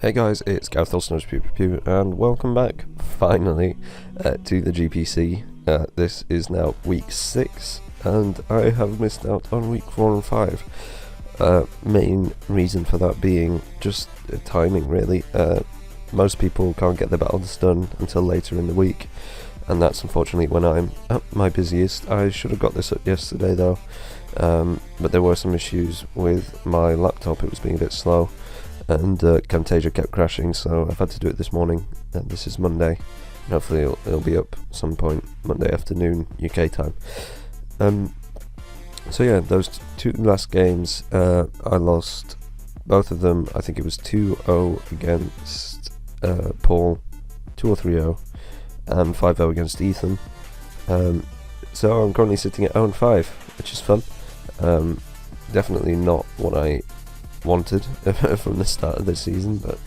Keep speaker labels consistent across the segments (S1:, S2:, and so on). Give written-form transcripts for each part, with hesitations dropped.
S1: Hey guys, it's Gareth Olsen's Pew Pew, and welcome back, finally, to the GPC. This is now week 6, and I have missed out on week 4 and 5. Main reason for that being just timing, really. Most people can't get their battles done until later in the week, and that's unfortunately when I'm at my busiest. I should have got this up yesterday though, but there were some issues with my laptop. It was being a bit slow, and Camtasia kept crashing, so I've had to do it this morning, and this is Monday, and hopefully it'll be up some point Monday afternoon UK time. So yeah, those two last games, I lost both of them. I think it was 2-0 against Paul, 2 or 3-0, and 5-0 against Ethan. So I'm currently sitting at 0-5, which is fun. Definitely not what I wanted from the start of the season, but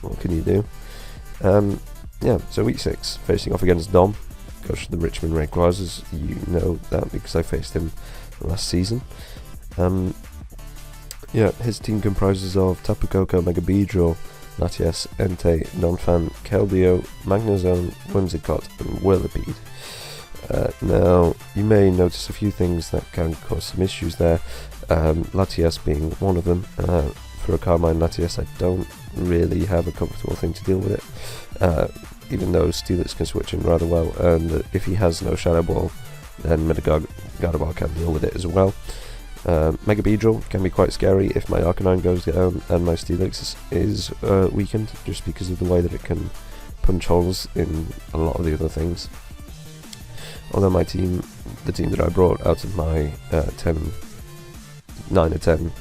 S1: what can you do? Yeah, so week 6, facing off against Dom, coach of the Richmond Rayquazas. You know that because I faced him last season. Yeah, his team comprises of Tapu Koko, Mega Beedrill, Latias, Entei, Donphan, Keldeo, Magnezone, Whimsicott, and Whirlipede. Now, you may notice a few things that can cause some issues there, Latias being one of them. For a Carmine Latias, I don't really have a comfortable thing to deal with it, even though Steelix can switch in rather well, and if he has no Shadow Ball, then Gardevoir can deal with it as well. Mega Beedrill can be quite scary if my Arcanine goes down and my Steelix is weakened, just because of the way that it can punch holes in a lot of the other things. Although my team, the team that I brought out of my 9 or 10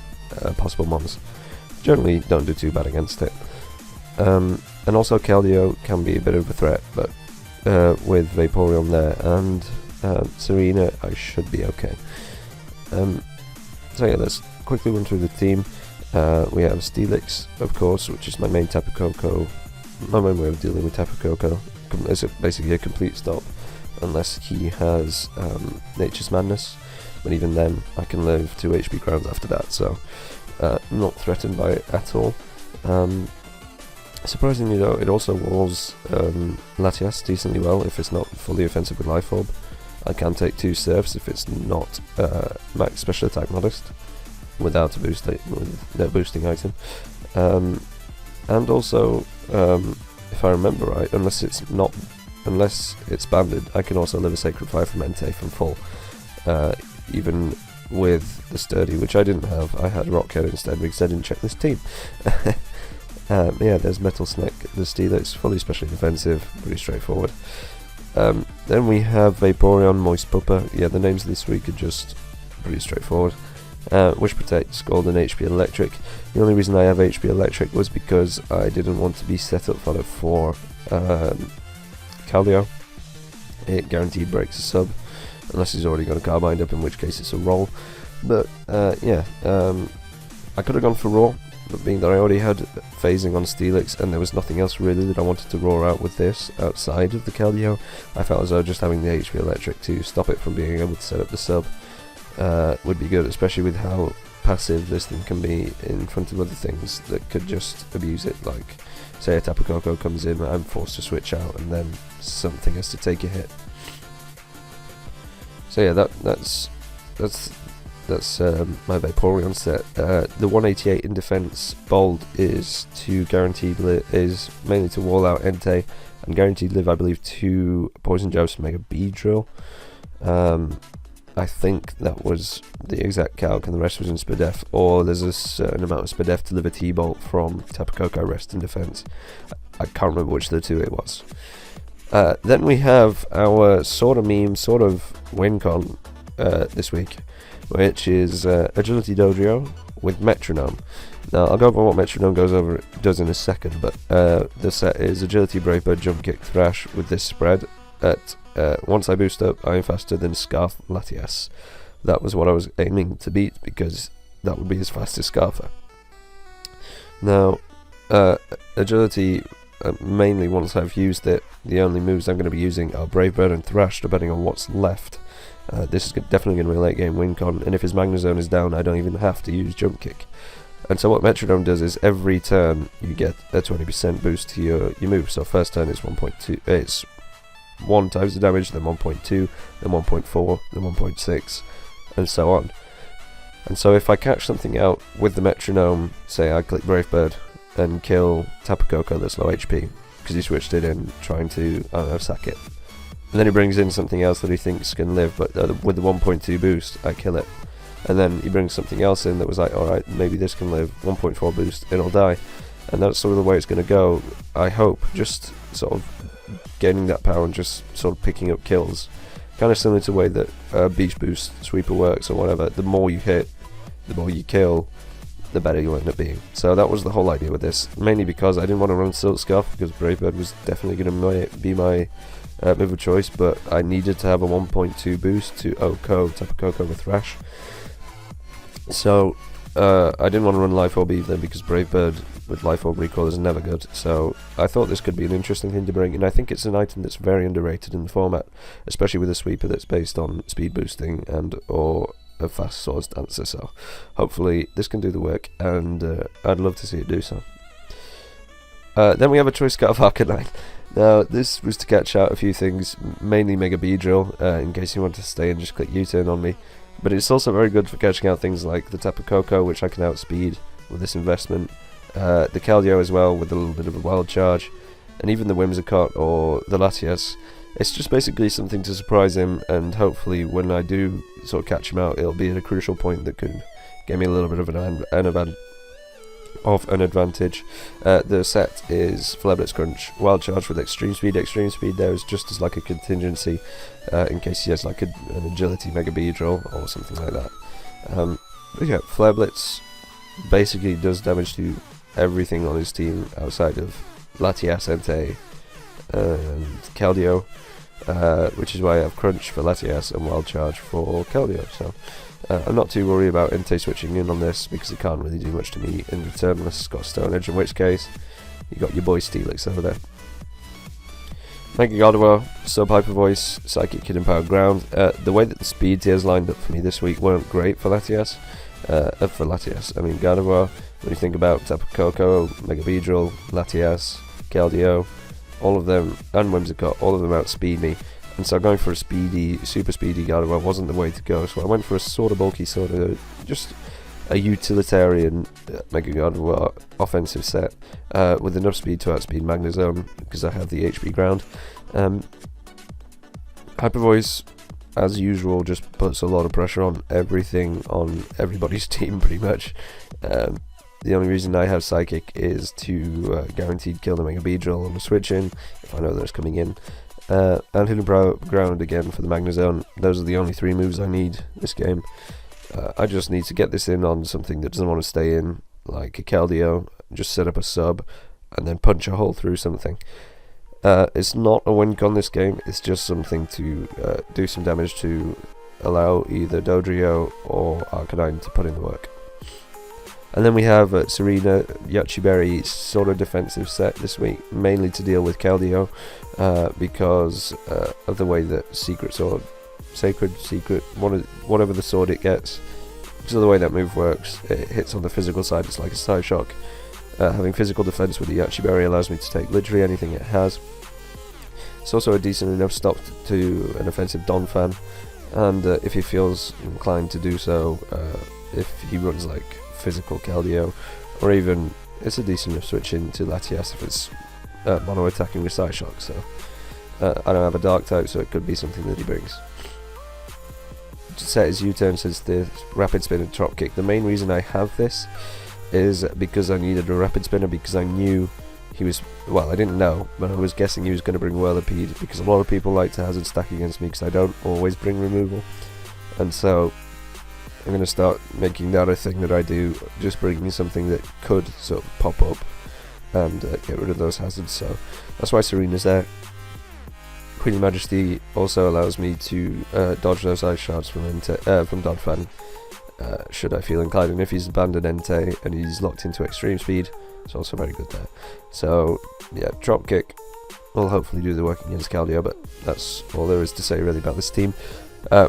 S1: possible mons, generally don't do too bad against it. And also Keldeo can be a bit of a threat, but with Vaporeon there and Serena, I should be okay. So yeah, let's quickly run through the team. We have Steelix, of course, which is my main Tapu Koko. My main way of dealing with Tapu Koko. It's basically a complete stop, unless he has Nature's Madness, but even then I can live 2 HP crowns after that, so not threatened by it at all. Surprisingly though, it also walls Latias decently well if it's not fully offensive with Life Orb. I can take 2 Surfs if it's not max special attack modest, without a boosting item. And also, if I remember right, unless it's banded, I can also live a Sacred Fire from Entei from full, even with the Sturdy, which I didn't have. I had Rockhead instead because I didn't check this team. Yeah, there's Metal Snake, the Steelix, fully specially defensive, pretty straightforward. Then we have Vaporeon, Moist Pupper. Yeah, the names this week are just pretty straightforward. Wish Protect, Scald, and HP Electric. The only reason I have HP Electric was because I didn't want to be set up fodder for Keldeo. It guaranteed breaks a sub, unless he's already got a Carbine up, in which case it's a roll. But yeah, I could have gone for Raw, but being that I already had phasing on Steelix and there was nothing else really that I wanted to roar out with this outside of the Keldeo, I felt as though just having the HP Electric to stop it from being able to set up the sub would be good, especially with how passive this thing can be in front of other things that could just abuse it. Like, say a Tapu Koko comes in, I'm forced to switch out, and then something has to take a hit. So yeah, that's my Vaporeon set. The 188 in defense bold is to guaranteed is mainly to wall out Entei, and guaranteed live, I believe, 2 Poison Jabs, Mega Beedrill. I think that was the exact calc, and the rest was in Spadef, or there's a certain amount of Spadef to live a T-Bolt from Tapu Koko rest in defense. I can't remember which of the two it was. Then we have our sort of meme, sort of win-con this week, which is Agility Dojo with Metronome. Now, I'll go over what Metronome does in a second, but the set is Agility, Brave Bird, Jump Kick, Thrash with this spread. Once I boost up, I am faster than Scarf Latias. That was what I was aiming to beat, because that would be as fast as Scarfer. Now, Agility, mainly once I've used it, the only moves I'm going to be using are Brave Bird and Thrash, depending on what's left. This is definitely going to be a late game win con, and if his Magnezone is down, I don't even have to use Jump Kick. And so what Metronome does is every turn you get a 20% boost to your move. So first turn is 1.2, it's 1 times the damage, then 1.2, then 1.4, then 1.6, and so on. And so if I catch something out with the Metronome, say I click Brave Bird and kill Tapu Koko that's low HP, because he switched it in trying to, I don't know, sack it. And then he brings in something else that he thinks can live, but with the 1.2 boost, I kill it. And then he brings something else in that was like, alright, maybe this can live, 1.4 boost, it'll die. And that's sort of the way it's going to go, I hope, just sort of gaining that power and just sort of picking up kills. Kind of similar to the way that Beast Boost Sweeper works or whatever. The more you hit, the more you kill, the better you'll end up being. So that was the whole idea with this, mainly because I didn't want to run Silk Scarf, because Brave Bird was definitely going to be my move of choice, but I needed to have a 1.2 boost to Tapu Koko with Thrash. So I didn't want to run Life Orb either, because Brave Bird with Life Orb recoil is never good. So I thought this could be an interesting thing to bring, and I think it's an item that's very underrated in the format, especially with a sweeper that's based on speed boosting and or a fast swords dancer. So hopefully this can do the work, and I'd love to see it do so. Then we have a choice card of Arcanine. Now this was to catch out a few things, mainly Mega Beedrill, in case you want to stay and just click U-turn on me. But it's also very good for catching out things like the Tapu Koko, which I can outspeed with this investment, the Keldeo as well with a little bit of a wild charge, and even the Whimsicott or the Latias. It's just basically something to surprise him, and hopefully when I do sort of catch him out, it'll be at a crucial point that could give me a little bit of an advantage. The set is Flare Blitz Crunch, Wild Charge with Extreme Speed. Extreme Speed there is just as like a contingency in case he has like an Agility Mega Beedrill or something like that. But yeah, Flare Blitz basically does damage to everything on his team outside of Latias, Entei, and Keldeo, which is why I have Crunch for Latias and Wild Charge for Keldeo. So I'm not too worried about Entei switching in on this, because it can't really do much to me in return unless it's got Stone Edge, in which case you got your boy Steelix over there. Mega Gardevoir, Sub Hyper Voice, Psychic Kid and Power Ground. The way that the speed tiers lined up for me this week weren't great for Latias. I mean Gardevoir, when you think about Tapu Koko, Mega Beedrill, Latias, Keldeo, all of them, and Whimsicott, all of them outspeed me. And so going for a super speedy Gardevoir wasn't the way to go, so I went for a sort of bulky, sort of just a utilitarian Mega Gardevoir offensive set with enough speed to outspeed Magnezone, because I have the HP ground. Hyper Voice, as usual, just puts a lot of pressure on everything on everybody's team pretty much. The only reason I have Psychic is to guaranteed kill the Mega Beedrill on the switch in, if I know that it's coming in. And Hidden Ground again for the Magnezone. Those are the only 3 moves I need this game. I just need to get this in on something that doesn't want to stay in, like a Keldeo, just set up a sub, and then punch a hole through something. It's not a win con this game, it's just something to do some damage to allow either Dodrio or Arcanine to put in the work. And then we have Serena, Yachi Berry, sort of defensive set this week, mainly to deal with Keldeo, because of the way that Secret, whatever the sword it gets, because of the way that move works, it hits on the physical side, it's like a side shock. Having physical defense with the Yachi Berry allows me to take literally anything it has. It's also a decent enough stop to an offensive Donphan, and if he feels inclined to do so, if he runs like physical Keldeo, or even it's a decent enough switch into Latias if it's mono attacking with side shock. So I don't have a dark type, so it could be something that he brings. To set his U-turn since the rapid spin and drop kick. The main reason I have this is because I needed a rapid spinner, because I knew he was, well, I didn't know, but I was guessing he was going to bring Whirlipede, because a lot of people like to hazard stack against me because I don't always bring removal, and so I'm going to start making that a thing that I do, just bringing something that could sort of pop up and get rid of those hazards. So that's why Serena's there. Queen Majesty also allows me to dodge those ice shards from Donphan, should I feel inclined, and if he's abandoned Entei and he's locked into extreme speed, it's also very good there. So yeah, drop kick will hopefully do the work against Keldeo, but that's all there is to say really about this team.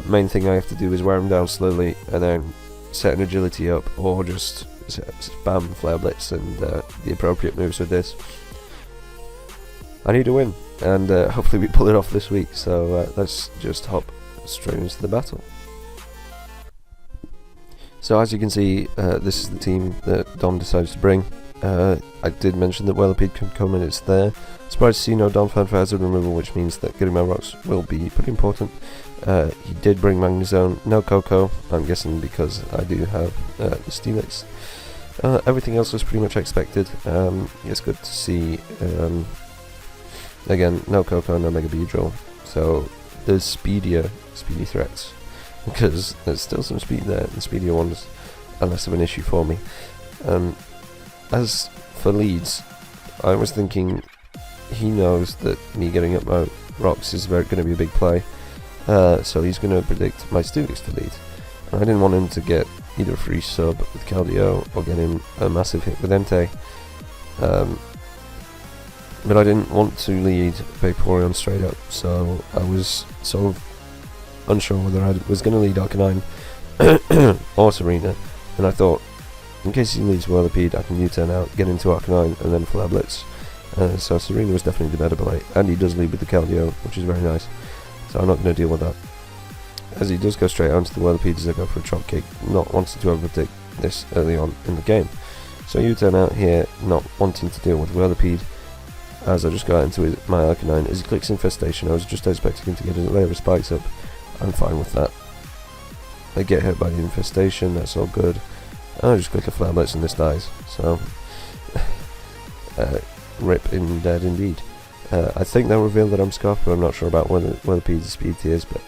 S1: Main thing I have to do is wear him down slowly and then set an agility up, or just spam Flare Blitz and the appropriate moves with this. I need a win, and hopefully we pull it off this week, so let's just hop straight into the battle. So as you can see, this is the team that Dom decided to bring. I did mention that Whirlipede can come and it's there. Surprised to see no Dom Fan for hazard removal, which means that getting my rocks will be pretty important. He did bring Magnezone, no Coco, I'm guessing because I do have the Steelix. Everything else was pretty much expected. It's good to see, again, no Coco, no Mega Beedrill, so there's speedy threats, because there's still some speed there, the speedier ones are less of an issue for me. As for leads, I was thinking he knows that me getting up my rocks is going to be a big play, so he's going to predict my Steelix to lead. And I didn't want him to get either a free sub with Keldeo or get him a massive hit with Entei, but I didn't want to lead Vaporeon straight up, so I was sort of unsure whether I was going to lead Arcanine or Serena, and I thought, in case he leads Whirlipede, I can U-turn out, get into Arcanine, and then Flare Blitz. So Serena was definitely the better play, and he does lead with the Keldeo, which is very nice, so I'm not going to deal with that. As he does go straight onto the Whirlipede as I go for a Chop Kick, not wanting to overtake this early on in the game. So U-turn out here, not wanting to deal with Whirlipede, as I just go out into my Arcanine. As he clicks Infestation, I was just expecting him to get a layer of spikes up. I'm fine with that. They get hit by the Infestation, that's all good. And I just click a Flare Blitz and this dies, so rip in dead indeed. I think they'll reveal that I'm Scarf, but I'm not sure about whether Whirlipede's speed tiers, but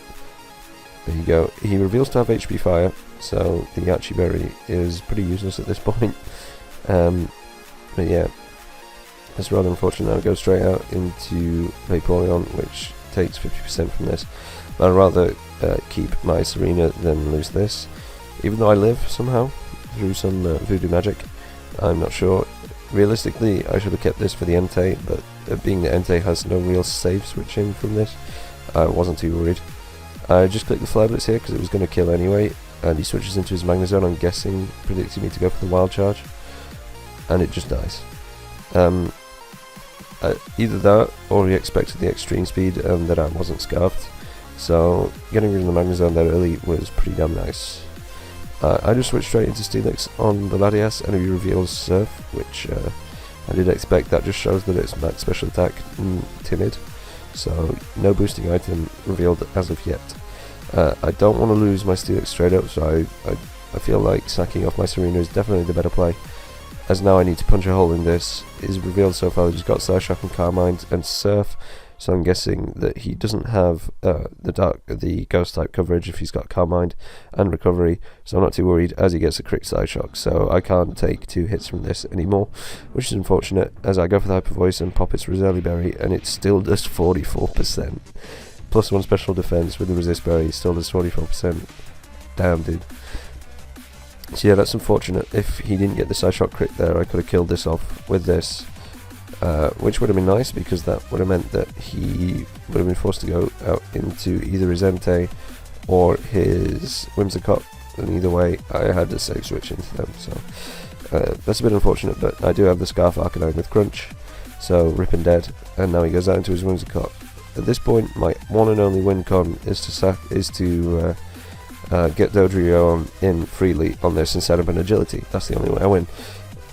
S1: there you go. He reveals to have HP Fire, so the Yachi Berry is pretty useless at this point. But yeah, it's rather unfortunate. I go straight out into Vaporeon, which takes 50% from this. But I'd rather keep my Serena than lose this, even though I live somehow through some voodoo magic. I'm not sure. Realistically, I should have kept this for the Entei, but being that Entei has no real save switching from this, I wasn't too worried. I just clicked the Flare Blitz here because it was going to kill anyway, and he switches into his Magnezone, I'm guessing, predicting me to go for the Wild Charge, and it just dies. Either that, or he expected the extreme speed and that I wasn't Scarfed, so getting rid of the Magnezone that early was pretty damn nice. I just switched straight into Steelix on the Latias, and he reveals Surf, which I did expect. That just shows that it's max special attack and timid, so no boosting item revealed as of yet. I don't want to lose my Steelix straight up, so I feel like sacking off my Serena is definitely the better play, as now I need to punch a hole in this. Is revealed so far that he's got Psyshock and Carmine and Surf, so I'm guessing that he doesn't have the Ghost type coverage if he's got Carmine and Recovery, so I'm not too worried as he gets a crit Psyshock, so I can't take 2 hits from this anymore, which is unfortunate, as I go for the Hyper Voice and pop its Roselie Berry, and it still does 44%. Plus 1 special defense with the Resist Berry, still does 44%. Damn, dude. So yeah, that's unfortunate. If he didn't get the Psyshock crit there, I could have killed this off with this. Which would have been nice, because that would have meant that he would have been forced to go out into either his Entei or his Whimsicott, and either way I had to save switch into them, so that's a bit unfortunate, but I do have the Scarf Arcanine with Crunch, so rip and dead, and now he goes out into his Whimsicott. At this point, my one and only win con is to get Dodrio in freely on this and set up an agility. That's the only way I win.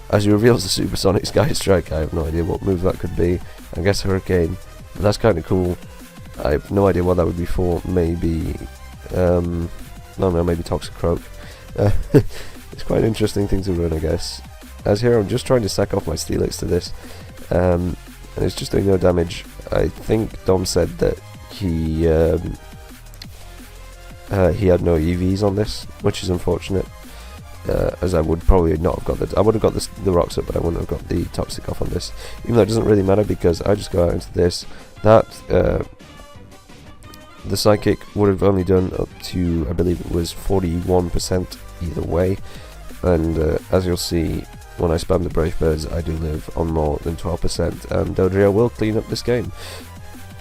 S1: As he reveals the Supersonic Sky Strike, I have no idea what move that could be. I guess Hurricane, but that's kind of cool. I have no idea what that would be for. Maybe, maybe Toxic Croak. It's quite an interesting thing to run, I guess. As here, I'm just trying to sack off my Steelix to this, and it's just doing no damage. I think Dom said that he had no EVs on this, which is unfortunate. As I would probably not have got I would have got the rocks up, but I wouldn't have got the toxic off on this, even though it doesn't really matter because I just go out into this. The psychic would have only done up to, I believe it was 41% either way, and as you'll see when I spam the Brave Birds, I do live on more than 12%, and Dodrio will clean up this game.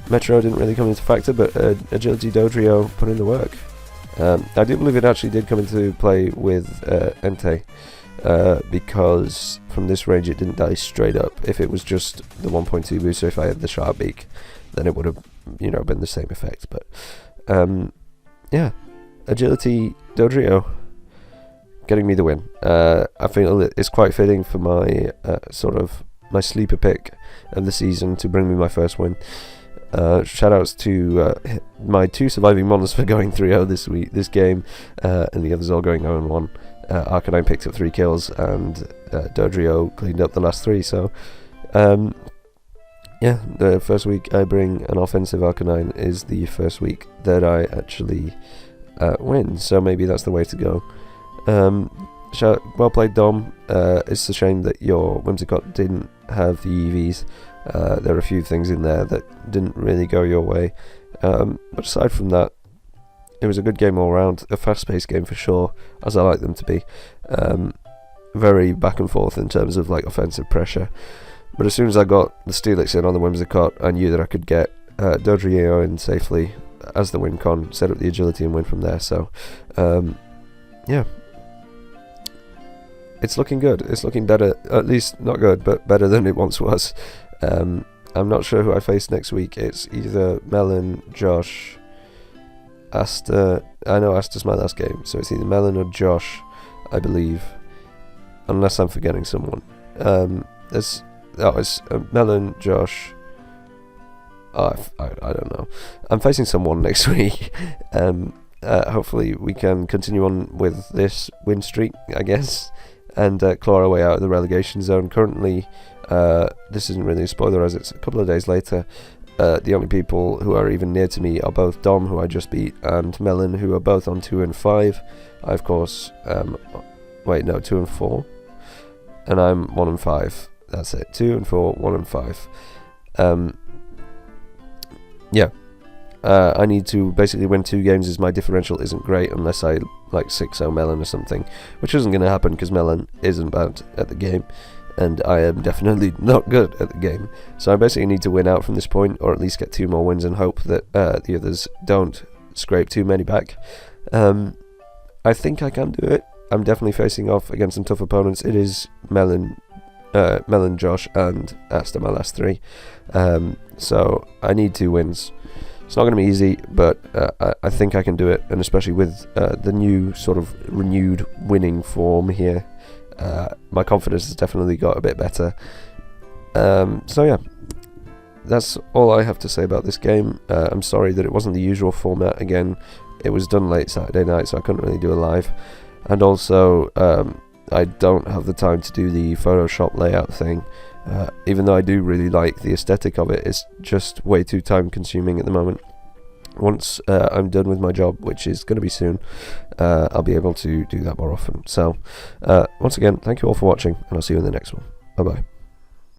S1: Metro didn't really come into factor, but Agility Dodrio put in the work. I do believe it actually did come into play with Entei. because from this range it didn't die straight up. If it was just the 1.2 booster, if I had the Sharp Beak, then it would have, you know, been the same effect. But yeah, Agility Dodrio getting me the win. I feel it's quite fitting for my sort of my sleeper pick of the season to bring me my first win. Shoutouts to my 2 surviving mons for going 3-0 this game, and the others all going 0-1. Arcanine picked up 3 kills, and Dodrio cleaned up the last 3. So yeah, the first week I bring an offensive Arcanine is the first week that I actually win. So maybe that's the way to go. Well played, Dom. It's a shame that your Whimsicott didn't have the EVs. There are a few things in there that didn't really go your way. But aside from that, it was a good game all round. A fast-paced game for sure, as I like them to be. Very back and forth in terms of like offensive pressure. But as soon as I got the Steelix in on the Whimsicott, I knew that I could get Dodrio in safely as the win con, set up the agility and win from there. So yeah, it's looking good. It's looking better, at least not good, but better than it once was. I'm not sure who I face next week. It's either Melon, Josh, Asta. I know Asta's my last game, so it's either Melon or Josh, I believe, unless I'm forgetting someone. It's Melon, Josh. I don't know. I'm facing someone next week. Hopefully we can continue on with this win streak, I guess, and claw our way out of the relegation zone. Currently, this isn't really a spoiler as it's a couple of days later. The only people who are even near to me are both Dom, who I just beat, and Melon, who are both on 2 and 5. I, of course, 2 and 4, and I'm 1 and 5. That's it. 2 and 4, 1 and 5. Yeah. I need to basically win 2 games as my differential isn't great unless I like 6-0 Melon or something, which isn't going to happen because Melon isn't bad at the game and I am definitely not good at the game. So I basically need to win out from this point, or at least get 2 more wins and hope that the others don't scrape too many back. I think I can do it. I'm definitely facing off against some tough opponents. It is Melon, Josh and Asta, my last 3. So I need 2 wins. It's not going to be easy, but I think I can do it, and especially with the new sort of renewed winning form here, my confidence has definitely got a bit better. So yeah, that's all I have to say about this game. I'm sorry that it wasn't the usual format again. It was done late Saturday night, so I couldn't really do a live, and also I don't have the time to do the Photoshop layout thing. Even though I do really like the aesthetic of it, it's just way too time consuming at the moment. Once I'm done with my job, which is going to be soon, I'll be able to do that more often. So once again, thank you all for watching, and I'll see you in the next one. Bye bye.